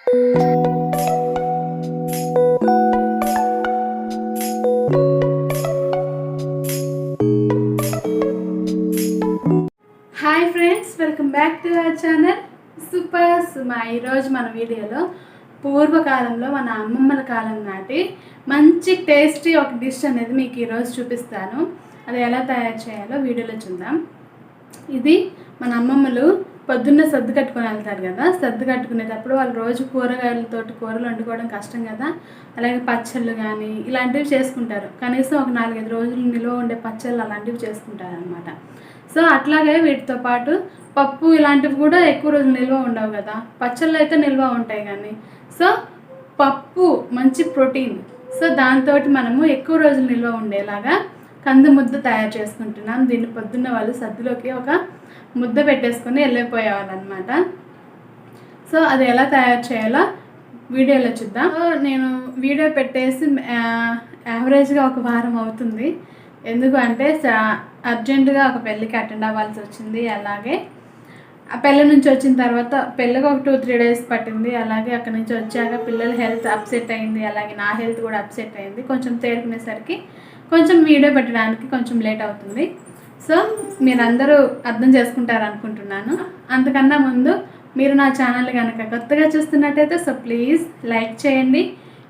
Hi friends, welcome back to our channel supersuma. ఈరోజు మన వీడియోలో పూర్వకాలంలో మన అమ్మమ్మల కాలం నాటి మంచి టేస్టీ ఒక డిష్ అనేది మీకు ఈరోజు చూపిస్తాను. అది ఎలా తయారు చేయాలో వీడియోలో చూద్దాం. ఇది మన అమ్మమ్మలు పొద్దున్న సర్దు కట్టుకొని వెళ్తారు కదా. సర్దు కట్టుకునేటప్పుడు వాళ్ళు రోజు కూరగాయలతోటి కూరలు వండుకోవడం కష్టం కదా. అలాగే పచ్చళ్ళు కానీ ఇలాంటివి చేసుకుంటారు. కనీసం ఒక 4-5 రోజులు నిల్వ ఉండే పచ్చళ్ళు అలాంటివి చేసుకుంటారు అనమాట. సో అట్లాగే వీటితో పాటు పప్పు ఇలాంటివి కూడా ఎక్కువ రోజులు నిల్వ ఉండవు కదా. పచ్చళ్ళు అయితే నిల్వ ఉంటాయి కానీ. సో పప్పు మంచి ప్రోటీన్. సో దాంతో మనము ఎక్కువ రోజులు నిల్వ ఉండేలాగా కందిముద్ద తయారు చేసుకుంటున్నాను. దీన్ని పొద్దున్న వాళ్ళు సద్దులోకి ఒక ముద్ద పెట్టేసుకొని వెళ్ళిపోయేవాళ్ళు అనమాట. సో అది ఎలా తయారు చేయాలో వీడియోలో చూద్దాం. సో నేను వీడియో పెట్టేసి యావరేజ్గా ఒక వారం అవుతుంది. ఎందుకు అంటే అర్జెంటుగా ఒక పెళ్ళికి అటెండ్ అవ్వాల్సి వచ్చింది. అలాగే ఆ పెళ్ళి నుంచి వచ్చిన తర్వాత పెళ్ళికి ఒక 2-3 డేస్ పట్టింది. అలాగే అక్కడి నుంచి వచ్చాక పిల్లల హెల్త్ అప్సెట్ అయింది. అలాగే నా హెల్త్ కూడా అప్సెట్ అయింది. కొంచెం తేరుకునేసరికి కొంచెం వీడియో పెట్టడానికి కొంచెం లేట్ అవుతుంది. సో మీరందరూ అర్థం చేసుకుంటారు అనుకుంటున్నాను. అంతకన్నా ముందు మీరు నా ఛానల్ కనుక కొత్తగా చూస్తున్నట్టయితే సో ప్లీజ్ లైక్ చేయండి,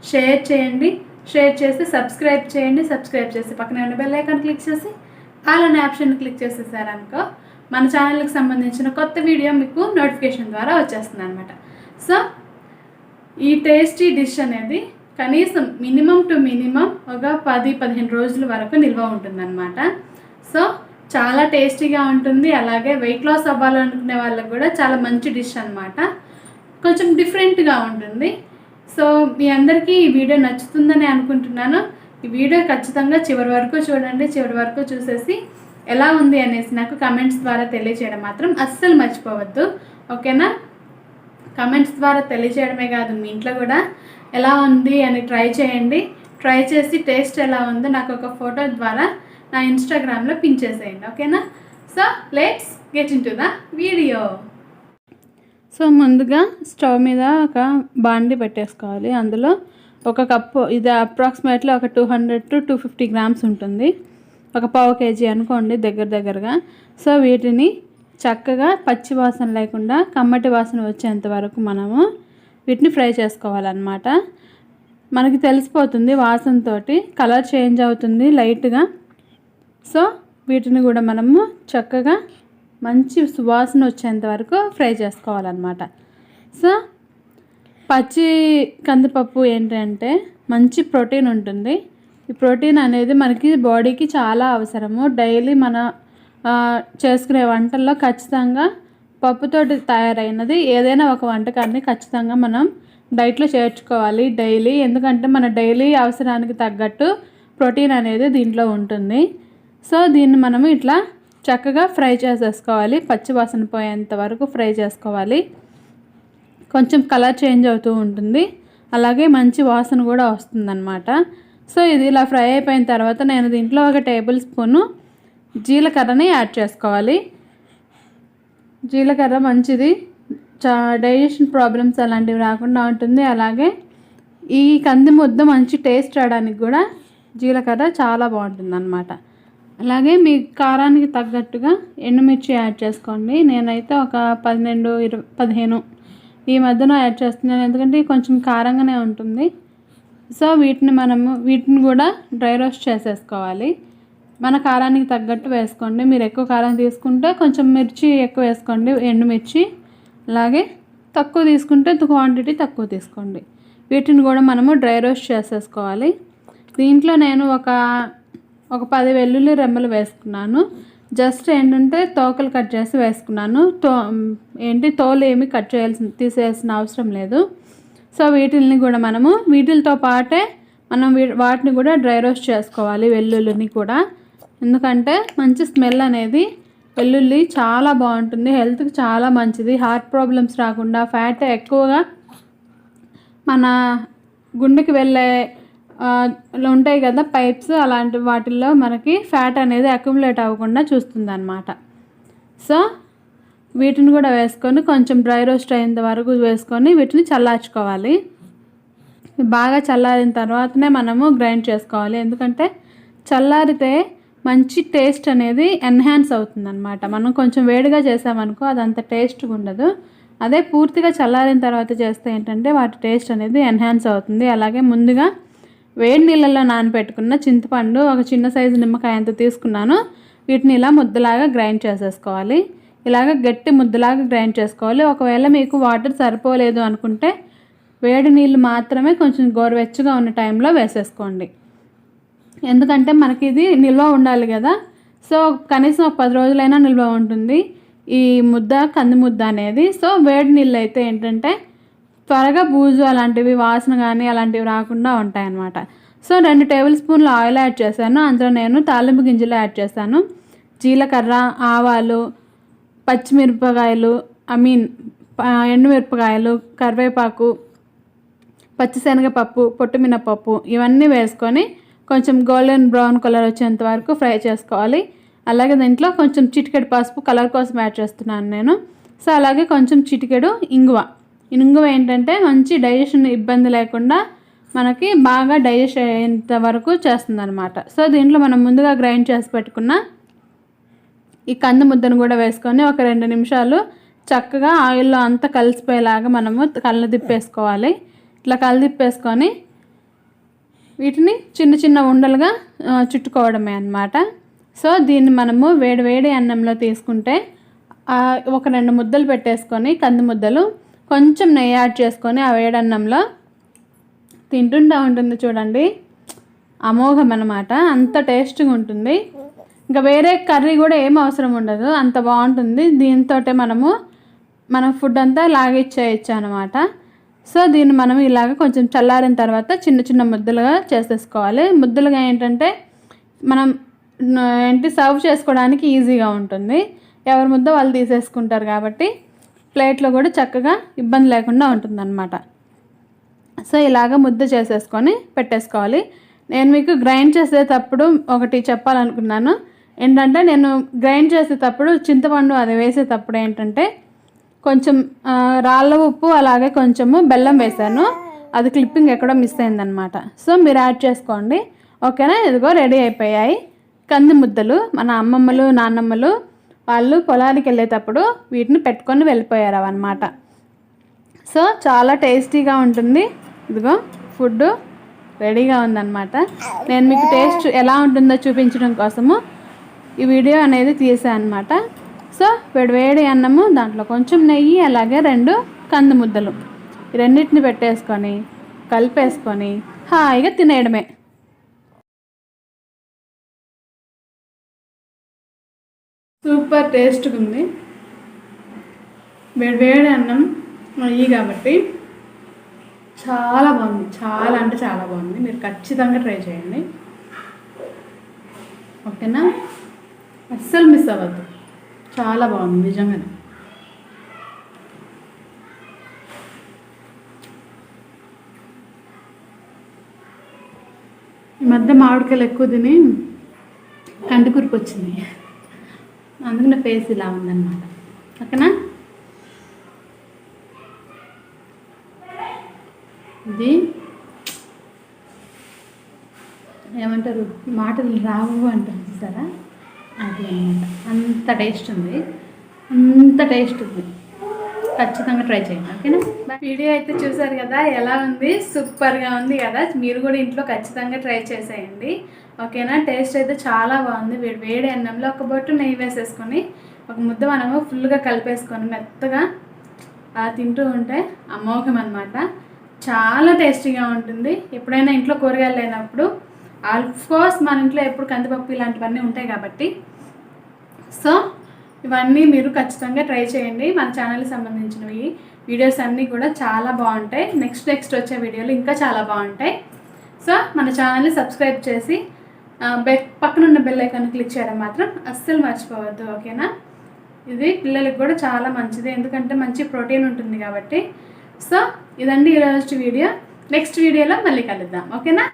షేర్ చేయండి, షేర్ చేసి సబ్స్క్రైబ్ చేయండి. సబ్స్క్రైబ్ చేసి పక్కనే ఉన్న బెల్ ఐకాన్ క్లిక్ చేసి ఆల్ అనే ఆప్షన్ క్లిక్ చేసేసారనుకో మన ఛానల్కి సంబంధించిన కొత్త వీడియో మీకు నోటిఫికేషన్ ద్వారా వచ్చేస్తుంది అనమాట. సో ఈ టేస్టీ డిష్ అనేది కనీసం మినిమం టు మినిమం ఒక 10-15 రోజుల వరకు నిల్వ ఉంటుందన్నమాట. సో చాలా టేస్టీగా ఉంటుంది. అలాగే వెయిట్ లాస్ అవ్వాలనుకునే వాళ్ళకి కూడా చాలా మంచి డిష్ అనమాట. కొంచెం డిఫరెంట్గా ఉంటుంది. సో మీ అందరికీ ఈ వీడియో నచ్చుతుందని అనుకుంటున్నాను. ఈ వీడియో ఖచ్చితంగా చివరి వరకు చూడండి. చివరి వరకు చూసేసి ఎలా ఉంది అనేసి నాకు కమెంట్స్ ద్వారా తెలియచేయడం మాత్రం అస్సలు మర్చిపోవద్దు, ఓకేనా? కమెంట్స్ ద్వారా తెలియచేయడమే కాదు, మీ ఇంట్లో కూడా ఎలా ఉంది అని ట్రై చేయండి. ట్రై చేసి టేస్ట్ ఎలా ఉందో నాకు ఒక ఫోటో ద్వారా నా ఇన్స్టాగ్రామ్లో పిన్ చేసేయండి, ఓకేనా? So let's get in to the video. So ముందుగా స్టవ్ మీద ఒక బాండి పెట్టేసుకోవాలి. అందులో ఒక కప్పు, ఇది అప్రాక్సిమేట్లీ ఒక 200 to 250 గ్రామ్స్ ఉంటుంది. ఒక పావు కేజీ అనుకోండి దగ్గరగా. సో వీటిని చక్కగా పచ్చి వాసన లేకుండా కమ్మటి వాసన వచ్చేంత వరకు మనము వీటిని ఫ్రై చేసుకోవాలన్నమాట. మనకి తెలిసిపోతుంది వాసనతో, కలర్ చేంజ్ అవుతుంది లైట్గా. సో వీటిని కూడా మనము చక్కగా మంచి సువాసన వచ్చేంత వరకు ఫ్రై చేసుకోవాలన్నమాట. సో పచ్చి కందిపప్పు ఏంటంటే మంచి ప్రోటీన్ ఉంటుంది. ఈ ప్రోటీన్ అనేది మనకి బాడీకి చాలా అవసరము. డైలీ మన చేసుకునే వంటల్లో ఖచ్చితంగా పప్పుతోటి తయారైనది ఏదైనా ఒక వంటకాన్ని ఖచ్చితంగా మనం డైట్లో చేర్చుకోవాలి డైలీ. ఎందుకంటే మన డైలీ అవసరానికి తగ్గట్టు ప్రోటీన్ అనేది దీంట్లో ఉంటుంది. సో దీన్ని మనము ఇట్లా చక్కగా ఫ్రై చేసేసుకోవాలి. పచ్చి వాసన పోయేంత వరకు ఫ్రై చేసుకోవాలి. కొంచెం కలర్ చేంజ్ అవుతూ ఉంటుంది, అలాగే మంచి వాసన కూడా వస్తుందన్నమాట. సో ఇది ఇలా ఫ్రై అయిపోయిన తర్వాత నేను దీంట్లో ఒక టేబుల్ స్పూను జీలకర్రని యాడ్ చేసుకోవాలి. జీలకర్ర మంచిది, డైజెషన్ ప్రాబ్లమ్స్ అలాంటివి రాకుండా ఉంటుంది. అలాగే ఈ కంది ముద్ద మంచి టేస్ట్ రావడానికి కూడా జీలకర్ర చాలా బాగుంటుంది అన్నమాట. అలాగే మీ కారానికి తగ్గట్టుగా ఎండుమిర్చి యాడ్ చేసుకోండి. నేనైతే ఒక 12-15 ఈ మధ్యన యాడ్ చేస్తున్నాను, ఎందుకంటే కొంచెం కారంగానే ఉంటుంది. సో వీటిని కూడా డ్రై రోస్ట్ చేసేసుకోవాలి. మన కారానికి తగ్గట్టు వేసుకోండి. మీరు ఎక్కువ కారం తీసుకుంటే కొంచెం మిర్చి ఎక్కువ వేసుకోండి, ఎండుమిర్చి. అలాగే తక్కువ తీసుకుంటే క్వాంటిటీ తక్కువ తీసుకోండి. వీటిని కూడా మనము డ్రై రోస్ట్ చేసేసుకోవాలి. దీంట్లో నేను ఒక 10 వెల్లుల్లి రెమ్మలు వేసుకున్నాను. జస్ట్ ఏంటంటే తోకలు కట్ చేసి వేసుకున్నాను. తోలు ఏమి తీసేయాల్సిన అవసరం లేదు. సో వీటిల్ని కూడా మనము వీటితో పాటే మనం వాటిని కూడా డ్రై రోస్ట్ చేసుకోవాలి, వెల్లుల్లిని కూడా. ఎందుకంటే మంచి స్మెల్ అనేది వెల్లుల్లి చాలా బాగుంటుంది, హెల్త్కి చాలా మంచిది. హార్ట్ ప్రాబ్లమ్స్ రాకుండా, ఫ్యాట్ ఎక్కువగా మన గుండెకి వెళ్ళే ఉంటాయి కదా పైప్స్, అలాంటి వాటిల్లో మనకి ఫ్యాట్ అనేది అక్యుములేట్ అవ్వకుండా చూస్తుంది అన్నమాట. సో వీటిని కూడా వేసుకొని కొంచెం డ్రై రోస్ట్ అయ్యేంత వరకు వేసుకొని వీటిని చల్లార్చుకోవాలి. బాగా చల్లారిన తర్వాతనే మనము గ్రైండ్ చేసుకోవాలి. ఎందుకంటే చల్లారితే మంచి టేస్ట్ అనేది ఎన్హాన్స్ అవుతుందన్నమాట. మనం కొంచెం వేడిగా చేసామనుకో అది అంత టేస్ట్గా ఉండదు. అదే పూర్తిగా చల్లారిన తర్వాత చేస్తే ఏంటంటే వాటి టేస్ట్ అనేది ఎన్హాన్స్ అవుతుంది. అలాగే ముందుగా వేడి నీళ్ళల్లో నానబెట్టుకున్న చింతపండు ఒక చిన్న సైజు నిమ్మకాయ అంత తీసుకున్నాను. వీటిని ఇలా ముద్దలాగా గ్రైండ్ చేసేసుకోవాలి. ఇలాగ గట్టి ముద్దలాగా గ్రైండ్ చేసుకోవాలి. ఒకవేళ మీకు వాటర్ సరిపోలేదు అనుకుంటే వేడి నీళ్ళు మాత్రమే కొంచెం గోరువెచ్చగా ఉన్న టైంలో వేసేసుకోండి. ఎందుకంటే మనకి ఇది నిల్వ ఉండాలి కదా. సో కనీసం ఒక 10 రోజులైనా నిల్వ ఉంటుంది ఈ ముద్ద, కందిముద్ద అనేది. సో వేడి నీళ్ళు అయితే ఏంటంటే త్వరగా బూజు అలాంటివి వాసన కానీ అలాంటివి రాకుండా ఉంటాయన్నమాట. సో 2 టేబుల్ స్పూన్లు ఆయిల్ యాడ్ చేశాను. అందులో నేను తాలింపు గింజలు యాడ్ చేశాను. జీలకర్ర, ఆవాలు, పచ్చిమిరపకాయలు, ఎండుమిరపకాయలు, కరివేపాకు, పచ్చిశనగపప్పు, పొట్టుమినపప్పు ఇవన్నీ వేసుకొని కొంచెం గోల్డెన్ బ్రౌన్ కలర్ వచ్చేంత వరకు ఫ్రై చేసుకోవాలి. అలాగే దీంట్లో కొంచెం చిటికెడు పసుపు కలర్ కోసం యాడ్ చేస్తున్నాను నేను. సో అలాగే కొంచెం చిటికెడు ఇంగువ ఏంటంటే మంచి డైజెషన్ ఇబ్బంది లేకుండా మనకి బాగా డైజెస్ట్ అయ్యేంత వరకు చేస్తుందన్నమాట. సో దీంట్లో మనం ముందుగా గ్రైండ్ చేసి పెట్టుకున్న ఈ కంది ముద్దను కూడా వేసుకొని ఒక 2 నిమిషాలు చక్కగా ఆయిల్లో అంతా కలిసిపోయేలాగా మనము కలదిప్పేసుకోవాలి. ఇట్లా కలదిప్పేసుకొని వీటిని చిన్న చిన్న ఉండలుగా చుట్టుకోవడమే అన్నమాట. సో దీన్ని మనము వేడి అన్నంలో తీసుకుంటే ఒక 2 ముద్దలు పెట్టేసుకొని కంది ముద్దలు కొంచెం నెయ్యి యాడ్ చేసుకొని ఆ వేడన్నంలో తింటుంటూ ఉంటుంది చూడండి, అమోఘం అన్నమాట. అంత టేస్ట్గా ఉంటుంది. ఇంకా వేరే కర్రీ కూడా ఏం అవసరం ఉండదు, అంత బాగుంటుంది. దీంతో మన ఫుడ్ అంతా లాగిచ్చేయచ్చు అనమాట. సో దీన్ని మనం ఇలాగ కొంచెం చల్లారిన తర్వాత చిన్న చిన్న ముద్దలుగా చేసేసుకోవాలి. ముద్దలుగా ఏంటంటే మనం సర్వ్ చేసుకోవడానికి ఈజీగా ఉంటుంది. ఎవరి ముద్ద వాళ్ళు తీసేసుకుంటారు కాబట్టి ప్లేట్లో కూడా చక్కగా ఇబ్బంది లేకుండా ఉంటుందన్నమాట. సో ఇలాగ ముద్ద చేసేసుకొని పెట్టేసుకోవాలి. నేను మీకు గ్రైండ్ చేసేటప్పుడు ఒకటి చెప్పాలనుకున్నాను ఏంటంటే, నేను గ్రైండ్ చేసేటప్పుడు చింతపండు అది వేసేటప్పుడు ఏంటంటే కొంచెం రాళ్ళ ఉప్పు అలాగే కొంచెము బెల్లం వేసాను. అది క్లిప్పింగ్ ఎక్కడో మిస్ అయిందనమాట. సో మీరు యాడ్ చేసుకోండి. ఓకేనా? ఇదిగో రెడీ అయిపోయాయి కంది ముద్దలు. మన అమ్మమ్మలు నాన్నమ్మలు వాళ్ళు పొలానికి వెళ్ళేటప్పుడు వీటిని పెట్టుకొని వెళ్ళిపోయారు అన్నమాట. సో చాలా టేస్టీగా ఉంటుంది. ఇదిగో ఫుడ్ రెడీగా ఉందన్నమాట. నేను మీకు టేస్ట్ ఎలా ఉంటుందో చూపించడం కోసము ఈ వీడియో అనేది తీసాను అనమాట. సో వేడి అన్నము, దాంట్లో కొంచెం నెయ్యి, అలాగే 2 కంది ముద్దలు, ఈ రెండింటిని పెట్టేసుకొని కలిపేసుకొని హాయిగా తినేయడమే. సూపర్ టేస్ట్గా ఉంది. వేడి అన్నం నెయ్యి కాబట్టి చాలా బాగుంది. చాలా అంటే చాలా బాగుంది. మీరు ఖచ్చితంగా ట్రై చేయండి. ఓకేనా? అస్సలు మిస్ అవ్వద్దు. చాలా బాగుంది నిజంగానే. ఈ మధ్య మామిడికాయలు ఎక్కువ తిని కంటి కురుపు వచ్చింది, అందుకనే ఫేస్ ఇలా ఉందన్నమాట. ఓకేనా? ఇది ఏమంటారు, మాటలు రావు అంటారు చూసారా, అది అన్నమాట. అంత టేస్ట్ ఉంది, అంత టేస్ట్ ఉంది. ఖచ్చితంగా ట్రై చేయండి. ఓకేనా? వీడియో అయితే చూసారు కదా, ఎలా ఉంది? సూపర్గా ఉంది కదా. మీరు కూడా ఇంట్లో ఖచ్చితంగా ట్రై చేసేయండి. ఓకేనా? టేస్ట్ అయితే చాలా బాగుంది. వేడి అన్నంలో ఒక బొట్టు నెయ్యి వేసేసుకొని ఒక ముద్ద మనము ఫుల్గా కలిపేసుకొని మెత్తగా తింటూ ఉంటే అమోఘం అనమాట. చాలా టేస్టీగా ఉంటుంది. ఎప్పుడైనా ఇంట్లో కూరగాయలు లేనప్పుడు, ఆల్కోర్స్ మన ఇంట్లో ఎప్పుడు కందిపప్పు ఇలాంటివన్నీ ఉంటాయి కాబట్టి, సో ఇవన్నీ మీరు ఖచ్చితంగా ట్రై చేయండి. మన ఛానల్కి సంబంధించినవి వీడియోస్ అన్నీ కూడా చాలా బాగుంటాయి. నెక్స్ట్ వచ్చే వీడియోలు ఇంకా చాలా బాగుంటాయి. సో మన ఛానల్ని సబ్స్క్రైబ్ చేసి పక్కనున్న బెల్ ఐకాన్ క్లిక్ చేయడం మాత్రం అస్సలు మర్చిపోవద్దు. ఓకేనా? ఇది పిల్లలకి కూడా చాలా మంచిది, ఎందుకంటే మంచి ప్రోటీన్ ఉంటుంది కాబట్టి. సో ఇదండి ఈరోజు వీడియో. నెక్స్ట్ వీడియోలో మళ్ళీ కలుద్దాం. ఓకేనా?